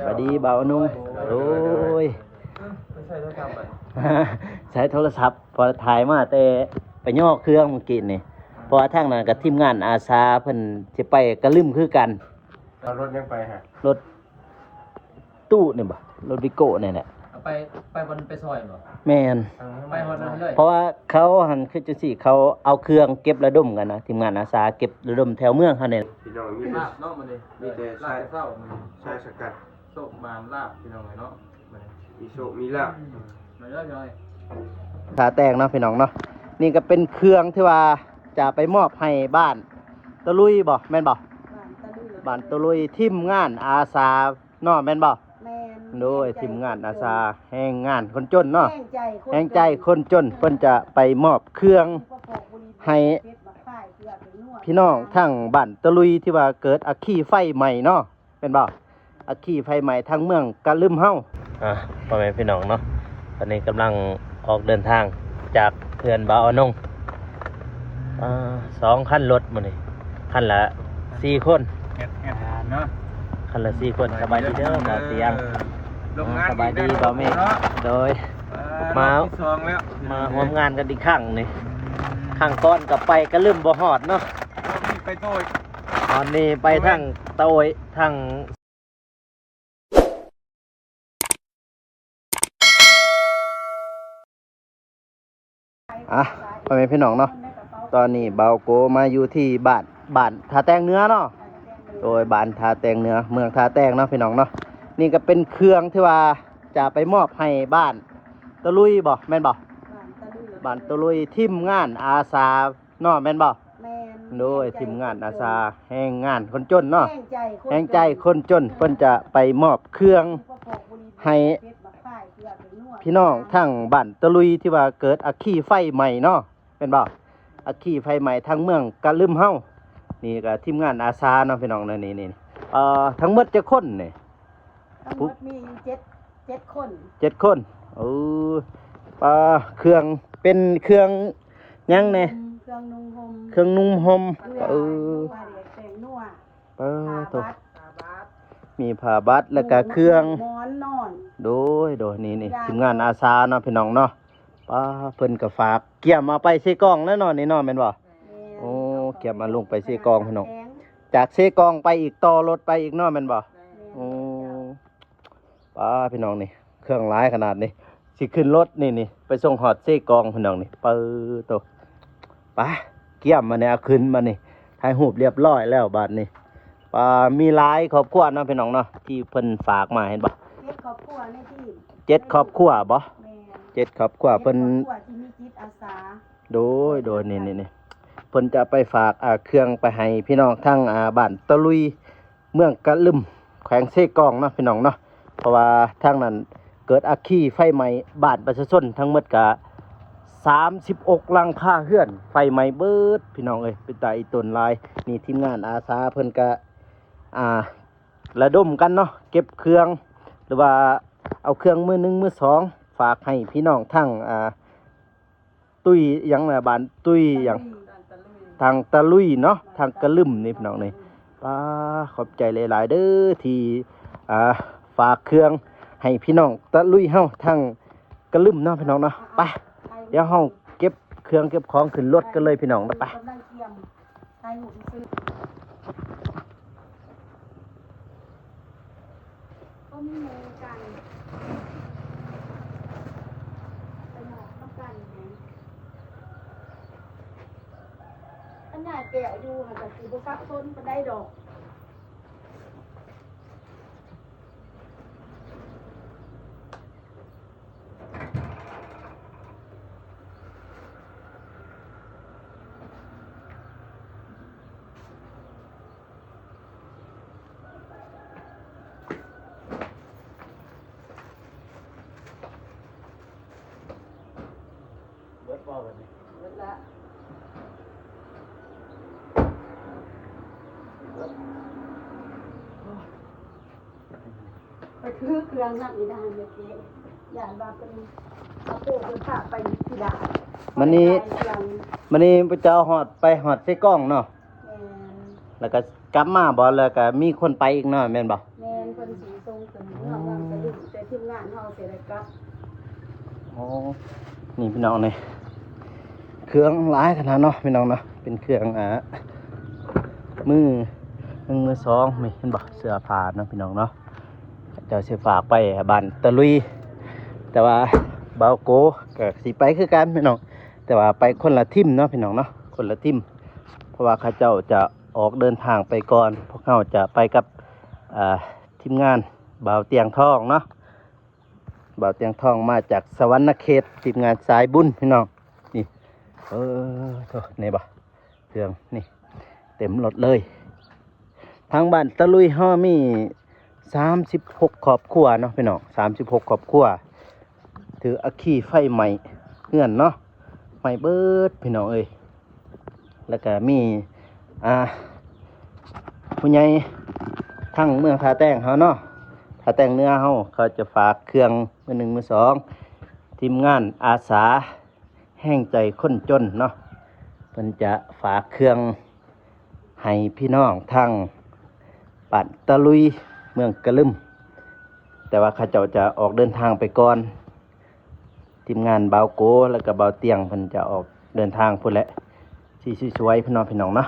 วัสดีบ่าวนุ่งโอ้ยใช้โทรศัพท์พอถ่ายมาแต่ไปย่อเครื่องเมื่อกี้นี่เพราะว่าทางนั้นกับทีมงานอาสาเพิ่นสิไปกระลืมคือกันเอารถยังไปฮะรถตู้นี่บ่รถวิโก้นี่แหละไปบนไปซอยบ่แม่นไปฮอดนั้นเลยเพราะว่าเขาหันคือจังซี่เขาเอาเครื่องเก็บระดมกันนะทีมงานอาสาเก็บระดมแถวเมืองเฮานี่พี่น้องมีลาบเนาะมื้อนี้มีแต่ลาบเช้ามื้อชายสกัดโชคมานลาบพี่น้องเนาะมื้อนี้มีโชคมีลาบมาเด้อพี่น้องทาแตงเนาะพี่น้องเนาะนี่ก็เป็นเครื่องที่ว่าจะไปมอบให้บ้านตะลุยบ่แม่นบ่บ้านตะลุยทีมงานอาสาเนาะแม่นบ่โดยทีมงานอาสาแห่งงานคนจนเนาะแห่งใจคนจนเพิ่นจะไปมอบเครื่องให้พี่น้องทั้งบ้านตะลุยที่ว่าเกิดอัคคีไฟใหม่เนาะเป็นบ่อัคคีไฟใหม่ทั้งเมืองกะลืมเฮาพ่อแม่พี่น้องเนาะตอนนี้กำลังออกเดินทางจากเขื่อนบ่าวอนง2 คันรถมื้อนี้คันละ4 คนเนาะคันละ4 คนสบายดีเด้อบ่าวเตียงสบายดีบ่าวเมฆโดยมาร่วมงานกันอีกครั้งนี่ครั้งก่อนก็ไปก็ลืมบ่ฮอดเนาะไปโตยตอนนี้ไปทางโตยทางพ่อแม่พี่น้องเนาะตอนนี้เบาโกมาอยู่ที่บ้านทาแตงเนื้อเนาะโดยบ้านทาแตงเนื้อเมืองทาแตงเนาะพี่น้องเนาะนี่ก็เป็นเครื่องที่ว่าจะไปมอบให้บ้านตะลุยบ่แม่นบ่บ้านตะลุยทีมงานอาสาเนาะแม่นบ่โดยทีมงานอาสาแห่งงานคนจนเนาะแห่งใจคนจนเพิ่นจะไปมอบเครื่องให้พี่น้องทั้งบ้านตะลุยที่ว่าเกิดอัคคีไฟใหม่เนาะเป็นบ่อัคคีไฟใหม่ทั้งเมืองกะลืมเฮานี่ก็ทีมงานอาสาเนาะพี่น้องนี่ทั้งหมดจะคนนี่ทั้งหมดมี7 คน7 คนเครื่องเป็นเครื่องยังแน่เครื่องนุ่งห่มเครื่องนุ่งห่มแต่งนัวมีผ้าบัดแล้วก็เครื่องหมอนนอนโดยนี่ทีมงานอาสาเนาะพี่น้องเนาะเพิ่นก็ฝากเกี่ยมมาไปเซกองแล้วเนาะนี่เนาะแม่นบ่โอ้เกี่ยมมาลงไปเซกองพี่น้องจากเซกองไปอีกต่อรถไปอีกเนาะแม่นบ่โอ้พี่น้องนี่เครื่องหลายขนาดนี้สิขึ้นรถนี่ไปส่งฮอดเซกองพี่น้องนี่โตเกี่ยมมาเนี่ยเอาขึ้นมานี่ถ่ายรูปเรียบร้อยแล้วบัดนี้มีหลายครอบครัวเนาะพี่น้องเนาะที่เพิ่นฝากมาเห็นบ่7 ครอบครัวในที่7 ครอบครัวบ่7 ครอบครัวเพิ่นที่มีจิตอาสาโดยนี่เพิ่นจะไปฝากเครื่องไปให้พี่น้องทั้งบ้านตะลุยเมืองกะลึมแขวงเซกองเนาะพี่น้องเนาะเพราะว่าทางนั้นเกิดอัคคีไฟไหม้บ้านประชาชนทั้งหมดก็36 หลังคาเรือนไฟไหม้เบิดพี่น้องเอ้ยเป็นตาอีต้นลายนี่ทีมงานอาสาเพิ่นก็ระดมกันเนาะเก็บเครื่องหรือว่าเอาเครื่องมือ1มือ2ฝากให้พี่น้องทั้งตุ้ยหยังบ้านตุ้ยหยังทางตะลุยเนาะทางกะลึมนี่พี่น้องนี่ขอบใจหลายๆเด้อที่ฝากเครื่องให้พี่น้องตะลุยเฮาทางกะลึมเนาะพี่น้องเนาะไปเดี๋ยวเฮาเก็บเครื่องเก็บของขึ้นรถกันเลยพี่น้องไปก็มีหมูกันไปหมอกต้องกันอันนี้แกะอยู่ค่ะแต่คือบุซับต้นมันได้ดอกไปถือเครื่องนั่งอีดานเมื่อกี้อย่าว่าเป็นเอาโป้เป็นผ้าไปที่ดามันนี่พระเจ้าหอดไปหอดเซกองเนาะแล้วก็กลับมาบ่แล้วก็มีคนไปอีกเนาะแม่นบ่แม่นค พิ่นสีทรงขึ้นเมื่อวางกระดิ่งแต่ทีมงานเฮาเสร็จแล้วกลับ โอ้นี่พี่น้องนี่เครื่องหลายขนาดเนาะพี่น้องเนาะเป็นเครื่องมือหนึ่งมือสองมีเห็นบ่เสื้อผ้าเนาะพี่น้องเนาะเจ้าสิฝากไปบ้านตะลุยแต่ว่าเบาโกก็สิไปคือกันพี่น้องแต่ว่าไปคนละทิมเนาะพี่น้องเนาะคนละทิมเพราะว่าข้าเจ้าจะออกเดินทางไปก่อนพวกเขาจะไปกับทีมงานบ่าวเตียงทองเนาะบ่าวเตียงทองมาจากสวรรณเขตทีมงานสายบุญพี่น้องนี่โธ่นี่บ่เครื่องนี่เต็มรถเลยทางบ้านตะลุยห้อมี36ครอบครัวเนาะพี่น้อง36ครอบครัวถืออัคคีไฟใหม่เงื่อนเนาะใหม่เบิดพี่น้องเอ้ยแล้วก็มีผู้ใหญ่ทั้งเมืองท่าแต้งเขาเนาะท่าแต้งเนื้อเขาจะฝากเครื่องมือหนึ่งมือสองทีมงานอาสาแห้งใจคนจนเนาะเพิ่นจะฝากเครื่องให้พี่น้องทั้งปัดตะลุยเมืองกะลึมแต่ว่าข้าเจ้าจะออกเดินทางไปก่อนทีมงานเบาโกแล้วก็เบาเตียงเพิ่นจะออกเดินทางพุ่นแหละที่สวยๆพี่น้องเนาะ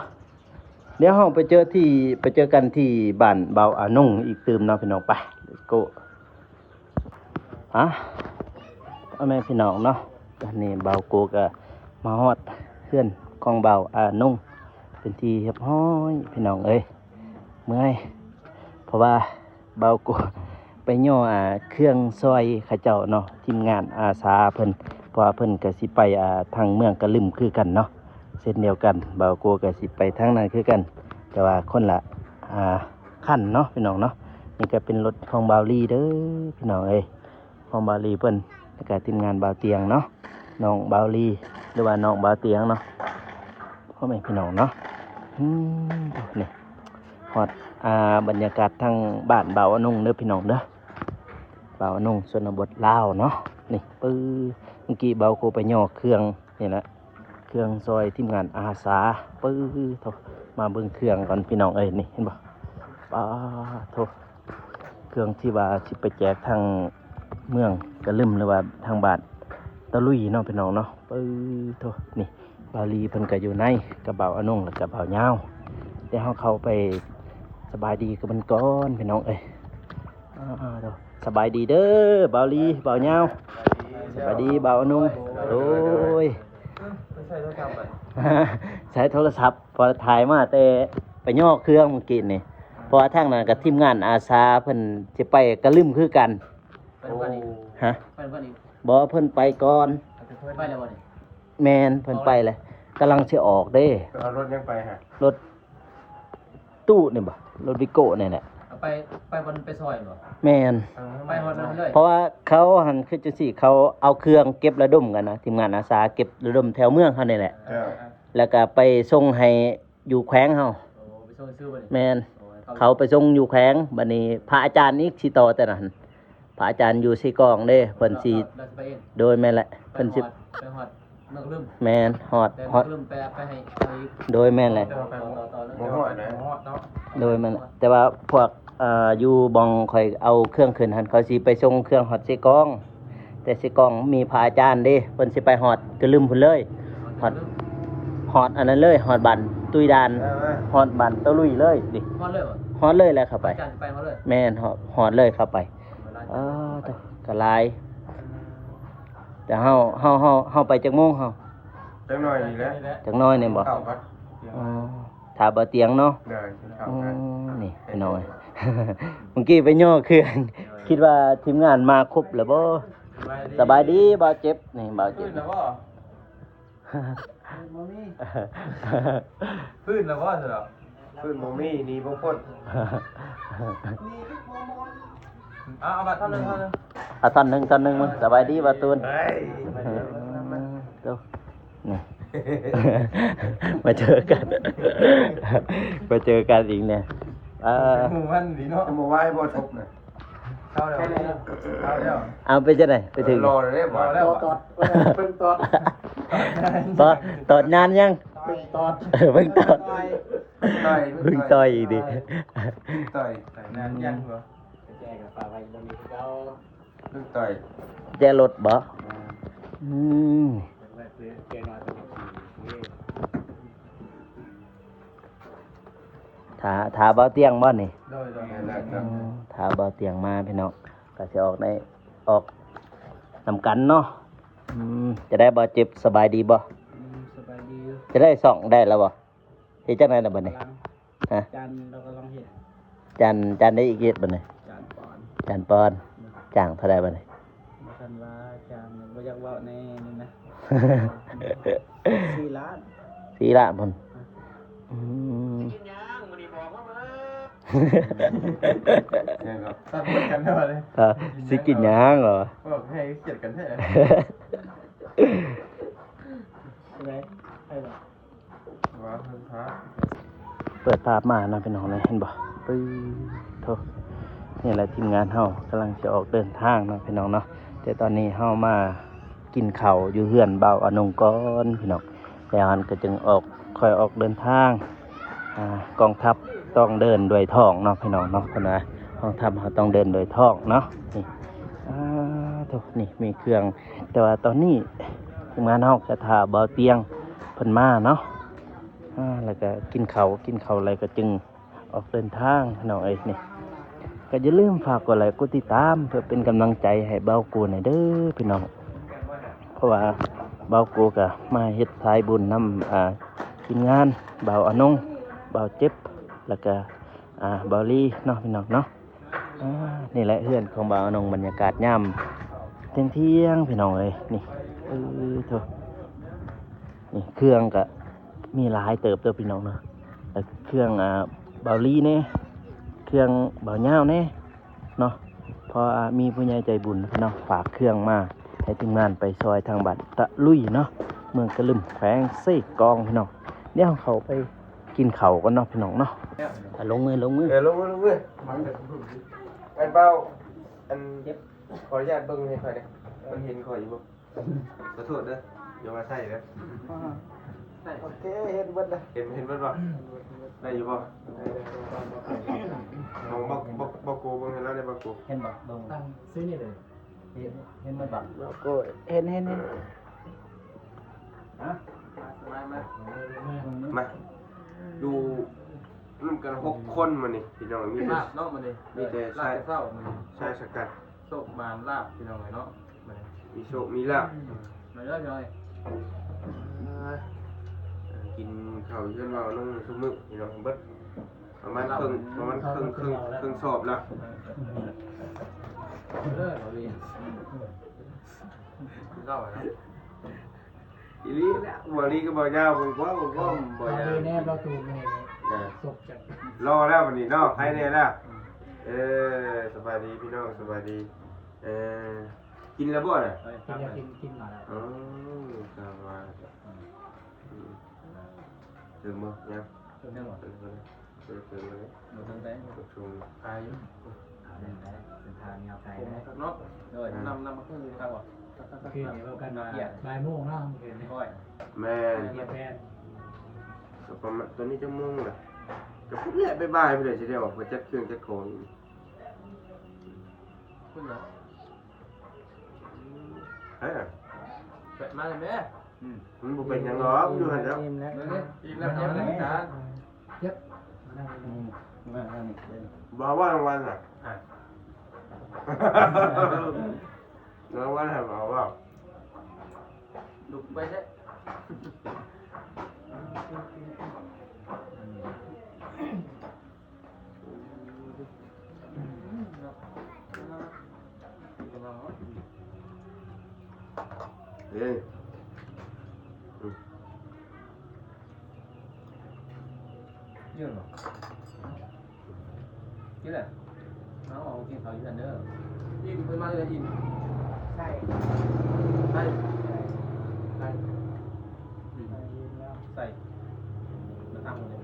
เดี๋ยวเราไปเจอกันที่บ้านเบาอานุ่งอีกตื่มเนาะพี่น้องไป let's go พ่อแม่พี่น้องเนาะตอนนี้เบาโกก็มาฮอดเพื่อนของเบาอานุ่งเป็นที่เรียบร้อยพี่น้องเอ้ยเมื่อยเพราะว่าเบาโกไปย่อเครื่องซอยข้าเจ้าเนาะทีมงานอาสาเพิ่นเพราะว่าเพิ่นก็สิไปทางเมืองกะลึมคือกันเนาะเส้นเดียวกันเบาโกก็สิไปทางนั้นคือกันแต่ว่าคนละขั้นเนาะพี่น้องเนาะนี่ก็เป็นรถของเบาลีเด้อพี่น้องเอ้ยของเบาลีเพิ่นแล้วก็ทีมงานเบาเตียงเนาะน้องเบาลีหรือว่าน้องเบาเตียงเนาะพ่อแม่พี่น้องเนาะนี่ฮอดบรรยากาศทางบ้านเบาอนุ่งเด้อพี่น้องเด้อเบาอนุ่งชนบทลาวเนาะนี่ปื้อเมื่อกี้เบาโกไปย่อเครื่องนี่แหละเครื่องซอยทีมงานอาสาปื้อโถมาเบิ่งเครื่องก่อนพี่น้องเอ้ยนี่เห็นบ่ป้าโถเครื่องที่ว่าสิไปแจกทางเมืองกะลึมหรือว่าทางบ้านตะลุยเนาะพี่น้องเนาะปื้อโถนี่บาลีเพิ่นก็อยู่ในกระเป๋าอนุ่งและกระเป๋ายาวเดี๋ยวเฮาเข้าไปสบายดีกับมันก่อนพี่น้องเอ้ยสบายดีเด้อบาลีเบาเงาสบายดีเบาอนุ่งโอ้ยใช้โทรศัพท์พอถ่ายมาแต่ไปย่อเครื่องเมื่อกี้นี่เพราะว่าทางนั้นกับทีมงานอาสาเพิ่นจะไปกะลึมคือกันฮะบ่เพิ่นไปก่อนแมนเพิ่นไปเลยกำลังสิออกเด้ เอารถยังไปฮะ รถตู้นี่บ่รถวิโก้นี่แหละ ไปบนไปซอยบ่ แมน ไปฮอดนั้นเลย เพราะว่าเขาหันคือจังซี่เขาเอาเครื่องเก็บระดมกันนะทีมงานอาสาเก็บระดมแถวเมืองเฮานี่แหละ เจ้า แล้วก็ไปส่งให้อยู่แขวงเฮา ไปส่งซื้อบ่ แมนเขาไปส่งอยู่แขวงบัดนี้พระอาจารย์อีกสิต่อแต่นั้นพระอาจารย์อยู่สิกองเด้เพิ่นสิโดยแม่นแหละเพิ่นสิ ไปฮอดเมืองลืม แมนฮอด แต่ ฮอด ลืมไปให้ โดยแม่นแหละ ต่อ บ่ฮอดนะ ฮอดเนาะ โดยมันแต่ว่าพวกอยู่บองคอยเอาเครื่องขึ้นหันเขาสิไปส่งเครื่องฮอดสิกอง แต่สิกองมีพระอาจารย์เด้เพิ่นสิไปฮอดก็ลืมพุ่นเลยฮอดอันนั้นเลยฮอดบันตุยดานฮอดบันตะลุยเลยดิ ฮอดเลยบ่ ฮอดเลยแหละเข้าไป อาจารย์ไปฮอดเลย แม่นฮอดเลยเข้าไปก็หลายแต่เฮาไปจักโมงเฮา จังหน่อยนี่แหละ จักน้อยนี่บ่ เข้าครับ อ๋อถ้าบ่เตียงเนาะ เดินเข้า อ๋อ กัน นี่ไปหน่อย เมื่อกี้ไปย่อเครื่อง คิดว่าทีมงานมาครบแล้วบ่สบายดีบ่เจ็บนี่บ่เจ็บ พื้นแล้วบ่พื้นแล้วบ่ซะดอก พื้นบ่มีนี่บ่พ้น เอาบัตรท่านนึง เอาตอนหนึ่งมึงสบายดีบ่ตูน เฮ้ย เดี๋ยวนี่ มาเจอกัน มาเจอกันอีกเนี่ย หมู่มันดีเนาะ จะบ่ไหว้บ่ทบน่ะ เข้าแล้วเข้าแล้ว เอาไปจะไหนไปถึง รอเลยบ่ แล้ว เพิ่นตอด ตอดนานยัง เพิ่นตอด เพิ่งตอด ต่อย เพิ่งต่อยอีกดิ ต่อย นานยังบ่ แจกับฝากไว้บนนี้เขา ลูกต่อย แจรถบ่อืม ไว้ซื้อแกนอนตัวนี้ ถาเบาเตียงบ่นี่ โดยแล้วครับ ถาเบาเตียงมาพี่น้องก็สิออกนำกันเนาะจะได้บ่เจ็บสบายดีบ่ สบายดี จะได้ส่องได้แล้วบ่เฮ็ดจังได๋ล่ะบัดนี้ฮะ จันเรากำลังเห็น จันได้อีกเฮ็ดบัดนี้ จันปอน จันปอนจ้างเท่าใดบัดนี้ มาคันว่าจันบ่อยากเว้าในนี่นะ4 ล้าน 4 ล้านพุ่นเนี่ยครับตัดกันเท่าไหร่ สิกินหยังเหรอ บอกให้เกลียดกันแท้ ใช่ไหมใช่หรอ ว้าวคุณพระ เปิดภาพมานะพี่น้องนะเห็นบ่ปื้อโทนี่แหละทีมงานเฮากำลังจะออกเดินทางเนาะพี่น้องเนาะแต่ตอนนี้เฮามากินข้าวอยู่เฮือนเบาอนงก่อนพี่น้องแล้วอันก็จึงค่อยออกเดินทางกองทัพต้องเดินด้วยท้องเนาะพี่น้องเนาะคนนะกองทัพเขาต้องเดินโดยท้องเนาะนี่โทนี่มีเครื่องแต่ว่าตอนนี้ทีมงานเฮาจะท่าเบาเตียงเพิ่นมาเนาะแล้วก็กินเขาอะไรก็จึงออกเดินทางพี่น้องเอ้ยนี่ก็อย่าลืมฝากกดไลค์กดติดตามเพื่อเป็นกำลังใจให้เบากูหน่อยเด้อพี่น้องเพราะว่าเบากูก็มาเฮ็ดสายบุญนำทีมงานเบาอนงเบาเจ็บแล้วก็เบาลีเนาะพี่น้องเนาะนี่แหละเฮือนของเบาอนงบรรยากาศยามเที่ยงพี่น้องเอ้ยนี่โธ่นี่เครื่องก็มีหลายเติบเด้อพี่น้องเนาะแล้วเครื่องเบาลีเนี่ยเครื่องเบาเหย้าเนี่ยเนาะพอมีผู้ใหญ่ใจบุญเนาะฝากเครื่องมาให้ทีมงานไปซอยทางบัดตะลุยเนาะเมืองกะลึมแขวงเซกองพี่น้องเดี๋ยวเขาไปกินข้าวกันเนาะพี่น้องเนาะลงมือ ลงมืออันเบาอันเย็บขออนุญาตเบิ่งให้ค่อยเด้มันเห็นข่อยอยู่บ่ขอโทษเด้ออย่ามาใส่เด้อโอเคเห็นเบิดเลยเห็นเบิดบ่ได้อยู่บ่ของบ่กูเบิ่งให้แล้วได้บ่กู เห็นบ่ลง ตั้งซื้อนี่เลย เห็นบ่บักก็เห็นฮะ มาดูร่วมกัน6คนมานี่พี่น้องมี ลาบเนาะมันนี่มีแต่ลาบเศร้ามัน ชายสกัด โซกบานลาบพี่น้องเนาะมัน มีโชคมีลาภ มาเยอะเลย กินข้าวเย็นเราต้องซุมื้อพี่น้องเบิดประมาณครึ่งสอบแล้ว เลิกเราเรียนเล่าอะไร อีลีเนี่ยบ่ลีก็บ่ยาวบ่บ่บ่ยาว แน่เราตูนแน่ นะ ศพจาก รอแล้ววันนี้เนาะใครแน่แล้วสบายดีพี่น้องสบายดีกินแล้วบ่น่ะ กินหน่อย อ๋อสบายถึงบ่ยัง จนได้หมด ถึงเลย หมดทั้งแต่ ชม ตายอยู่เป็นทางแนวไทยเนาะเลยนำมาขึ้นทางว่ะคือเรากันมาบ่ายโมงเนาะเห็นค่อย แม่น เรียบแพน ก็ประมาณตอนนี้จะมุ่งน่ะก็พุ่นแหละบ๊ายบายไปเลยสิได้ออกมาจัดเครื่องจัดของ ขึ้นเหรอ เฮ้ย เป็ดมาเลยแม่ มันบ่เป็นหยังหรอกอยู่หั่นแล้ว อิ่มแล้วทำรายการเย็บ บ่ว่ารางวัลน่ะรางวัลให้บ่ว่า ลุกไปใช่เอ้ย ยืนหรอยืนแหละน้องออกกินเขาอยู่อันเด้ออิ่มเพิ่นมาเลยอิ่มใช่ใช่ใช่ใส่มาทำเลย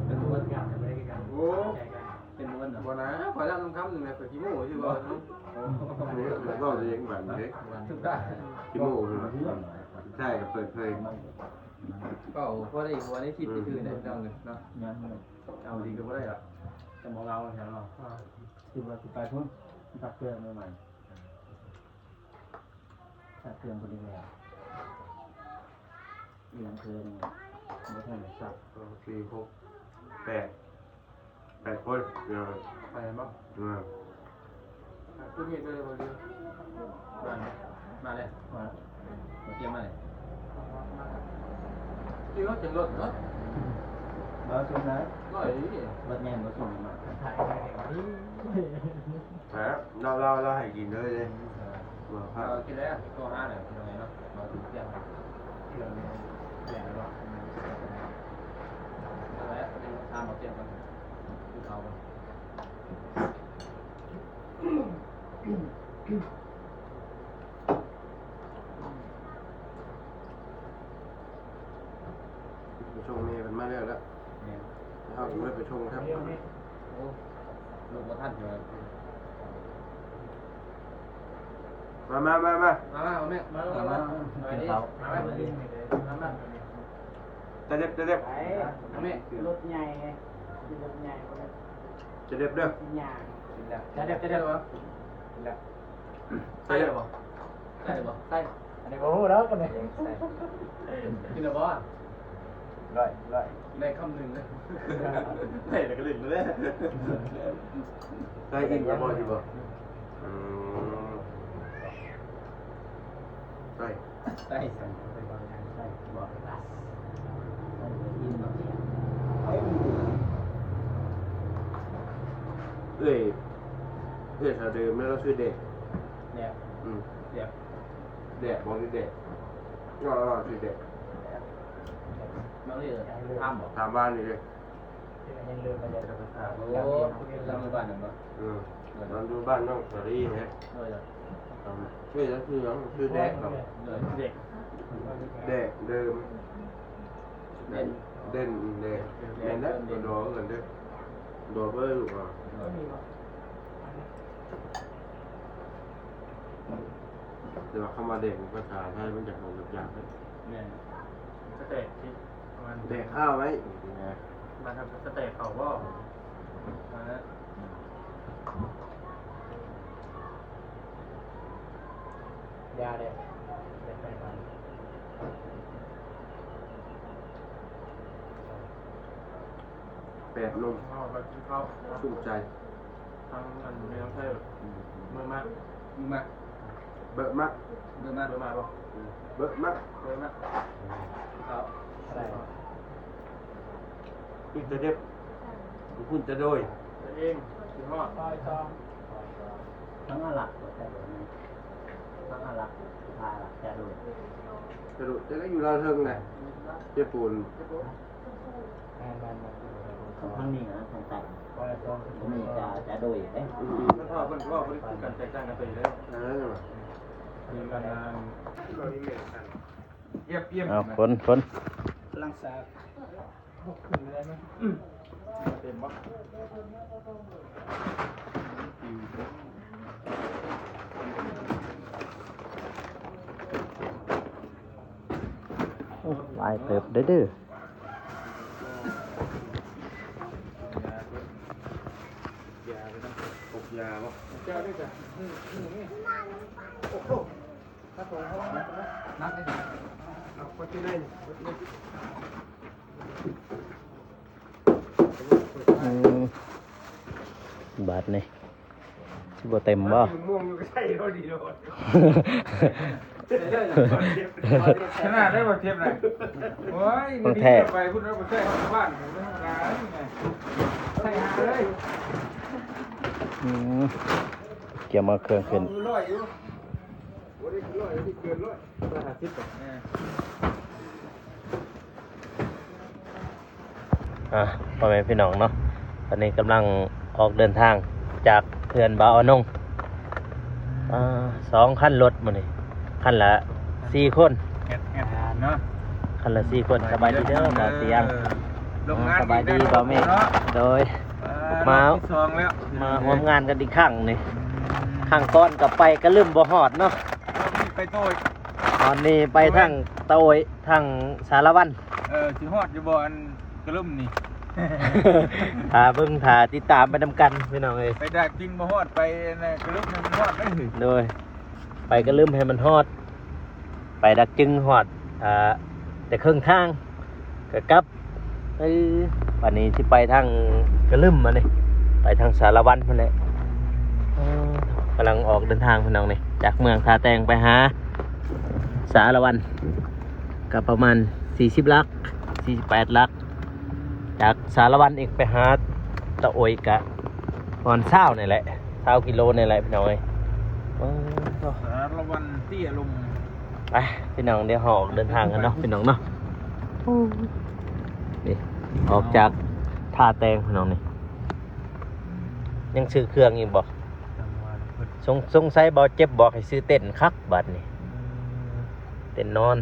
เป็นม้วนกันไม่ได้กัน โอ้ เป็นม้วนเหรอบ่นะขอรับน้ำคำหนึ่งนะขอขี้หมูใช่ป่ะ นี่มันก็เลี้ยงบันเด้ ถูกได้ ขี้หมูใช่ก็เปิดเผย ก็พอได้หัวได้คิดที่คือได้พี่น้องเลยเนาะเอาดีก็บ่ได้หรอกจะมองเราใช่ไหมคือว่าไปพุ่นตักเครื่องใหม่ตักเครื่องพอดีแล้วเรียนเครื่องไม่ใช่สับ 4 6 8คนไปมั้งคือมีไปเลยพอดีมาเลยมาเตรียมมาเลยที่รถจังรถเนาะมาส่งไหนร้อยรถแง่มาส่งมาถ่ายไปเราให้กินเลยเลยกินแล้วตัวห้าเนี่ยเป็นยังไงเนาะมาถึงเที่ยงที่เราเนี่ยแย่แล้วแล้วทำมาเตรียมกันดูเขาไปชงนี่มันมาแล้วเขาถึงได้ไปชงครับโอ้ลูกว่าท่านอยู่มาแม่มามาจะเด็บแม่ รถใหญ่ไงรถใหญ่ก็ได้ จะเด็บเด้อ จะเด็บวะใส่เลยบ่ใส่บ่ใส่อันนี้บ่ฮู้แล้วกันเลยกินแล้วบ่ร้อยได้คำหนึ่งเลยได้แต่ก็ลึกเลยได้อีกบ่ที่บ่ใส่บ่เอ้ยถ้าเดิมแล้วเราชื่อเด็กเนี่ยเด็กบอกนี่เด็กก็ชื่อเด็กน้องนี่ถามบ้านนี่เลยโอ้เราดูบ้านหนึ่งเนาะเราดูบ้านน้องสารีฮะชื่อแล้วชื่อเด็กครับเด็กเดิมเด่นนะโดกันเด้อโดเบอร์ลูกอ่ะแต่ว่าคำว่าเด็กภาษาไทยมันจะของแบบอย่างเลยเนี่ยสเต็กที่มัน เด็กข้าวไหมมาทำสเต็กเขาว่านะยาเด็กไปมัน8 นมชุ่มใจทั้งอันไม่ต้องใช้เมื่อมากเบอะมากป่ะเบอะมากครับอะไรคุณจะเด็บคุณจะโดยเองถึงหอดทั้งหลักทั้งหลักพาหลักจะดูจะดูจะก็อยู่เราเทิงไงเจ็บปูนทั้งนี้นะทั้งแต่มีจะโดยเอ๊ะมันพ่อมันว่าบริสุทธิ์กันแตกต่างกันไปแล้วมีการเยี่ยมฝนลังสาขึ้นได้ไหมเต็มบ่ลายเติบเด้อยาบ่เจ้าด้วยจ้ะโอ้โหถ้าตัวเขานักได้ดิเอาไปที่ไหนบาทนี่สิบ่เต็มบ่ม่วงอยู่ก็ใช่เราดีโดดขนาดได้บ่เทียบเลยโอ้ยนี่ไปพูดแล้วบ่ใช่ของบ้านผมไม่ธรรมดานี่ไงใส่หาเลยเกี่ยวมาเครื่องขึ้นพ่อแม่พี่น้องเนาะตอนนี้กำลังออกเดินทางจากเขื่อนบ่าวอนง2 คันรถมื้อนี้คันละ4 คนเนาะคันละ4 คนสบายดีเด้อบ่าวเสียงสบายดีบ่าวเมฆโดยมาร่วมงานกันอีกครั้งนี่ข้างก้อนกับไปก็ลืมบ่ฮอดเนาะไปโต้ ตอนนี้ไปทางตะโอยทางสารวัน สิฮอดอยู่บ่อันกระลุ่มนี่ ถ้าเบิ่งถ้าติดตามไปนำกันพี่น้องเอ้ย ไปดักจริงบ่ฮอดไปนะกระลุ่มมันฮอดได้ โดยไปก็ลืมให้มันฮอด ไปดักจึงฮอดแต่ครึ่งทางก็กลับวันนี้ที่ไปทางกระลืมมานี่ไปทางสารวันพุ่นแหละกำลังออกเดินทางพี่น้องนี่จากเมืองท่าแตงไปหาสารวันก็ประมาณ40 ลัก48 ลัก จากสารวันอีกไปหาตะโอยกะประมาณ20นี่แหละ20 กิโลนี่แหละพี่น้องเอ้ย สารวันเตี้ยลง ไปพี่น้องเดี๋ยวออกเดินทางกันเนาะพี่น้องเนาะนี่ออกจากท่าแตงพี่น้องนี่ยังซื้อเครื่องอีกบอกสงสัยบอกเจ็บบอกให้ซื้อเต้นคักบัดนี่เต้นนอน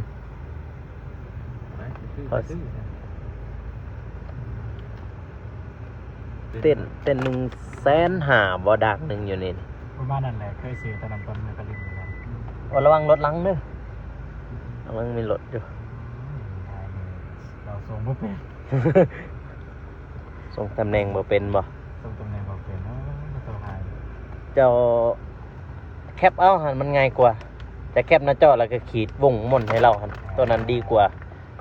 เต้น150,000บ่ดักหนึ่งอยู่นี่ ประมาณนั้นแหละเคยซื้อตอนนั้นตอนมือกระลิ่มเหมือนกัน ระวังรถหลังเด้อระวังมีรถอยู่ เราส่งบ่เป็น ส่งตำแหน่งบ่เป็นบ่ ส่งตำแหน่งบ่เป็นตัวหาย เจ้าแคปเอาหันมันง่ายกว่าแต่แคปหน้าจอแล้วก็ขีดวงม่อนให้เราหันตัวนั้นดีกว่า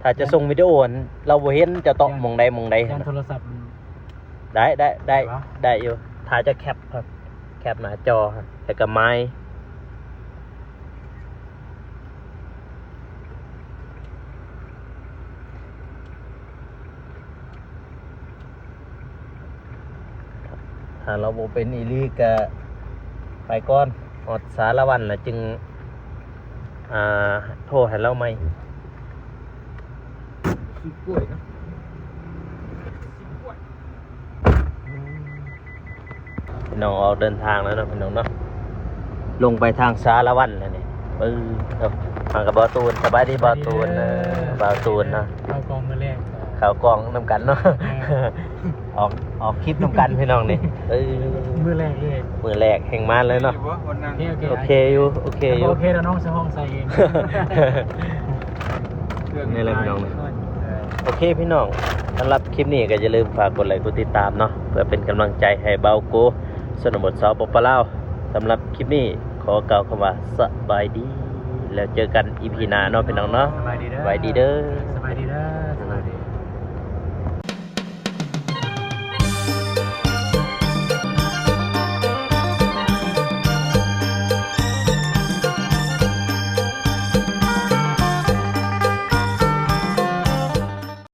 ถ้าจะส่งวิดีโอหันเราบ่เห็นจะต้องมองใดมองใด ยั หั น น โทรศัพท์ ได้อยู่ถ้าจะแคปครับแคปหน้าจอหันแต่ก็ไม้ถ้าเราบ่เป็นอีหลีก็ไปก่อนอดสารวันแล้วจึงโทรให้เราใหม่ สิกล้วยนะ พี่น้องออกเดินทางแล้วเนาะพี่น้องเนาะลงไปทางสารวันแล้วนี่ทางกับบอตูนสบายดีบอตูนนะบอตูนนะ เข้ากองมือแรก ข่าวกองนำกันเนาะ ออกคลิปนำกันพี่น้องนี่มือแรกเลย มือแรกแห่งมาเลยเนาะ โอเคอยู่โอเคอยู่ โอเคแล้วน้องจะห้องใส่เอง นี่แหละพี่น้องเลยโอเคพี่น้องสำหรับคลิปนี้ก็อย่าลืมฝากกดไลค์กดติดตามเนาะเพื่อเป็นกำลังใจให้เบาโกสนบทสาวปปลาวสำหรับคลิปนี้ขอกล่าวคำว่าสบายดีแล้วเจอกันอีพีหน้าเนาะพี่น้องเนาะ สบายดีเด้อ สบายดีเด้อ สบายดีเด้อ